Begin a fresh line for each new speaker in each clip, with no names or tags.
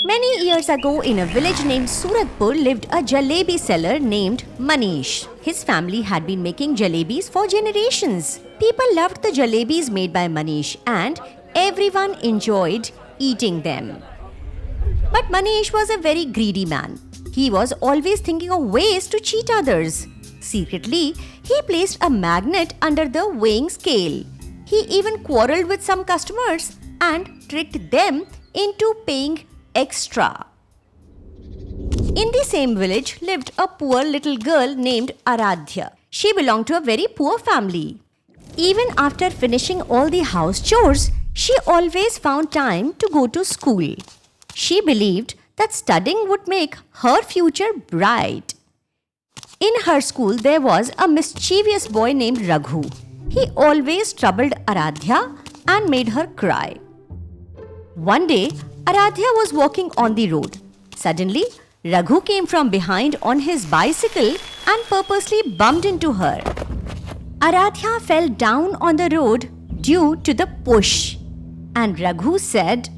Many years ago, in a village named Suratpur, lived a jalebi seller named Manish. His family had been making jalebis for generations. People loved the jalebis made by Manish, and everyone enjoyed eating them. But Manish was a very greedy man. He was always thinking of ways to cheat others. Secretly, he placed a magnet under the weighing scale. He even quarreled with some customers and tricked them into paying extra. In the same village lived a poor little girl named Aradhya. She belonged to a very poor family. Even after finishing all the house chores, she always found time to go to school. She believed that studying would make her future bright. In her school, there was a mischievous boy named Raghu. He always troubled Aradhya and made her cry. One day, Aradhya was walking on the road. Suddenly, Raghu came from behind on his bicycle and purposely bumped into her. Aradhya fell down on the road due to the push. And Raghu said,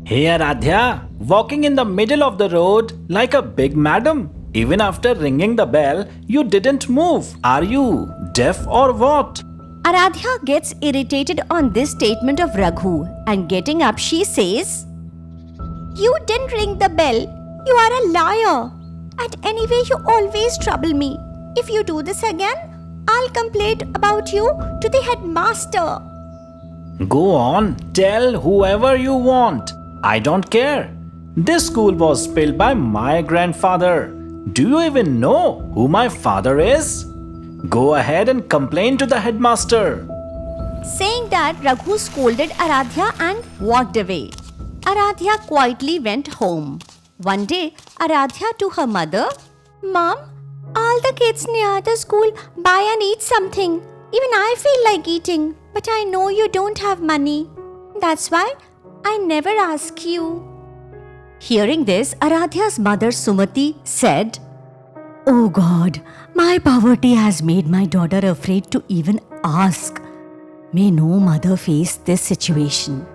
Hey Aradhya, walking in the middle of the road like a big madam. Even after ringing the bell, you didn't move. Are you deaf or what?
Aradhya gets irritated on this statement of Raghu, and getting up she says, You didn't ring the bell. You are a liar. And anyway, you always trouble me. If you do this again, I'll complain about you to the headmaster.
Go on, tell whoever you want. I don't care. This school was built by my grandfather. Do you even know who my father is? Go ahead and complain to the headmaster.
Saying that, Raghu scolded Aradhya and walked away. Aradhya quietly went home. One day, Aradhya to her mother, Mom, all the kids near the school buy and eat something. Even I feel like eating, but I know you don't have money. That's why I never ask you. Hearing this, Aradhya's mother Sumati said, Oh God, my poverty has made my daughter afraid to even ask. May no mother face this situation.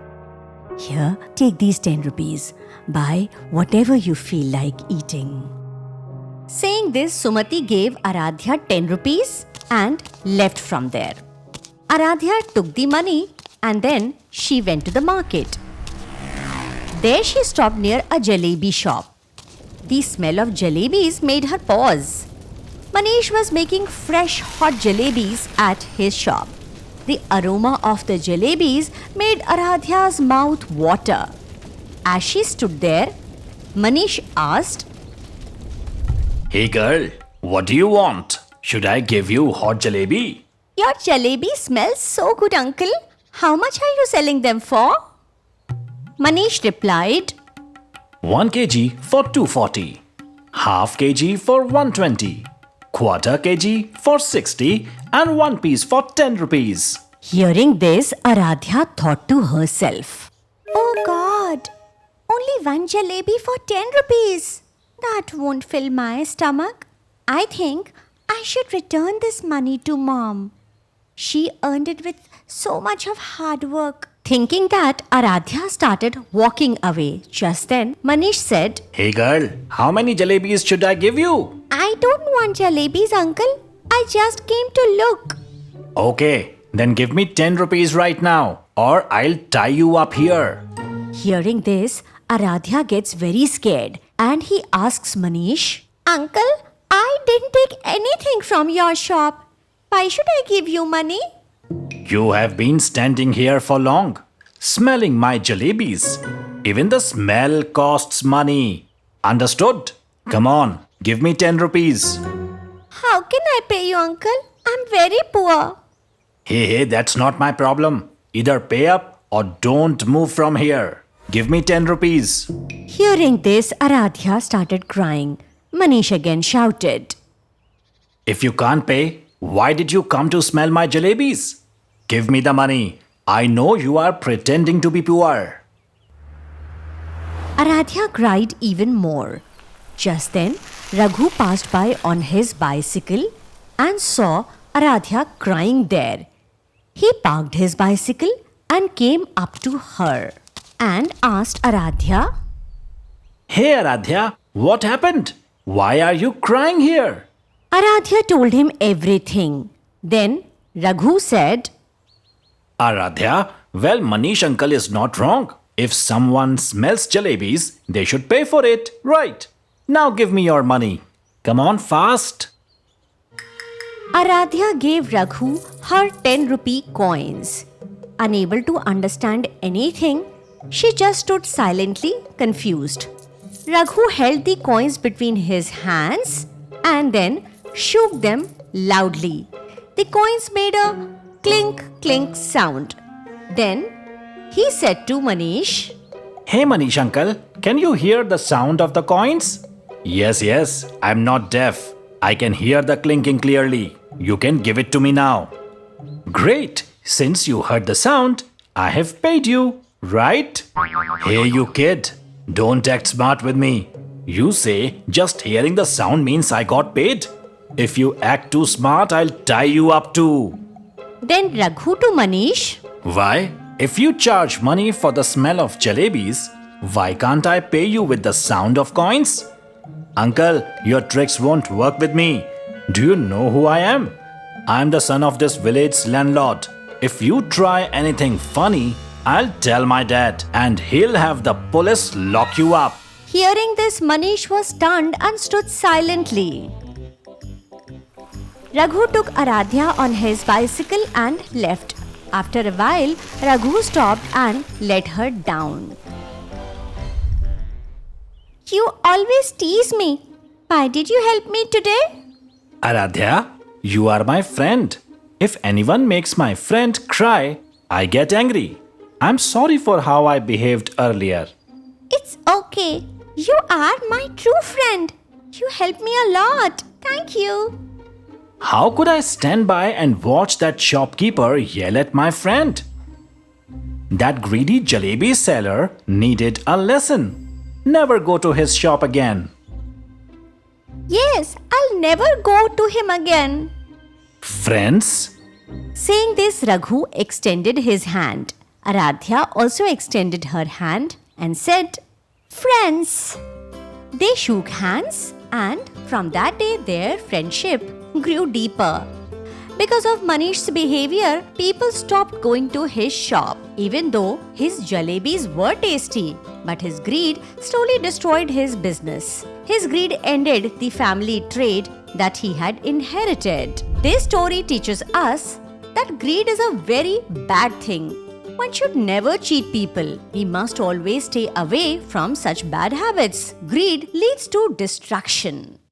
Here, take these 10 rupees. Buy whatever you feel like eating. Saying this, Sumati gave Aradhya 10 rupees and left from there. Aradhya took the money and then she went to the market. There she stopped near a jalebi shop. The smell of jalebis made her pause. Manish was making fresh hot jalebis at his shop. The aroma of the jalebis made Aradhya's mouth water. As she stood there, Manish asked,
Hey girl, what do you want? Should I give you hot jalebi?
Your jalebi smells so good, uncle. How much are you selling them for? Manish replied,
1 kg for 240, half kg for 120, quarter kg for 60 and 1 piece for 10 rupees.
Hearing this, Aradhya thought to herself, Oh God, only one jalebi for 10 rupees. That won't fill my stomach. I think I should return this money to Mom. She earned it with so much of hard work. Thinking that, Aradhya started walking away. Just then, Manish said,
Hey girl, how many jalebis should I give you?
I don't want jalebis, uncle. I just came to look.
Okay, then give me 10 rupees right now or I'll tie you up here.
Hearing this, Aradhya gets very scared and he asks Manish, Uncle, I didn't take anything from your shop. Why should I give you money?
You have been standing here for long, smelling my jalebis. Even the smell costs money. Understood? Come on, give me 10 rupees.
How can I pay you, uncle? I'm very poor.
Hey, that's not my problem. Either pay up or don't move from here. Give me 10 rupees.
Hearing this, Aradhya started crying. Manish again shouted,
If you can't pay, why did you come to smell my jalebis? Give me the money. I know you are pretending to be poor.
Aradhya cried even more. Just then, Raghu passed by on his bicycle and saw Aradhya crying there. He parked his bicycle and came up to her and asked Aradhya,
Hey Aradhya, what happened? Why are you crying here?
Aradhya told him everything. Then Raghu said,
Aradhya, well, Manish uncle is not wrong. If someone smells jalebis, they should pay for it, right? Now give me your money. Come on fast.
Aradhya gave Raghu her 10 rupee coins. Unable to understand anything, she just stood silently confused. Raghu held the coins between his hands and then shook them loudly. The coins made a clink clink sound. Then he said to Manish,
Hey Manish uncle, can you hear the sound of the coins? Yes, I'm not deaf. I can hear the clinking clearly. You can give it to me now. Great, since you heard the sound, I have paid you, right? Hey you kid, don't act smart with me. You say just hearing the sound means I got paid? If you act too smart, I'll tie you up too.
Then Raghu to Manish,
Why? If you charge money for the smell of jalebis, why can't I pay you with the sound of coins? Uncle, your tricks won't work with me. Do you know who I am? I'm the son of this village's landlord. If you try anything funny, I'll tell my dad and he'll have the police lock you up.
Hearing this, Manish was stunned and stood silently. Raghu took Aradhya on his bicycle and left. After a while, Raghu stopped and let her down. You always tease me. Why did you help me today?
Aradhya, you are my friend. If anyone makes my friend cry, I get angry. I'm sorry for how I behaved earlier.
It's okay. You are my true friend. You helped me a lot. Thank you.
How could I stand by and watch that shopkeeper yell at my friend? That greedy jalebi seller needed a lesson. Never go to his shop again.
Yes, I'll never go to him again.
Friends?
Saying this, Raghu extended his hand. Aradhya also extended her hand and said, Friends. They shook hands, and from that day their friendship grew deeper. Because of Manish's behavior, people stopped going to his shop, even though his jalebis were tasty. But his greed slowly destroyed his business. His greed ended the family trade that he had inherited. This story teaches us that greed is a very bad thing. One should never cheat people. We must always stay away from such bad habits. Greed leads to destruction.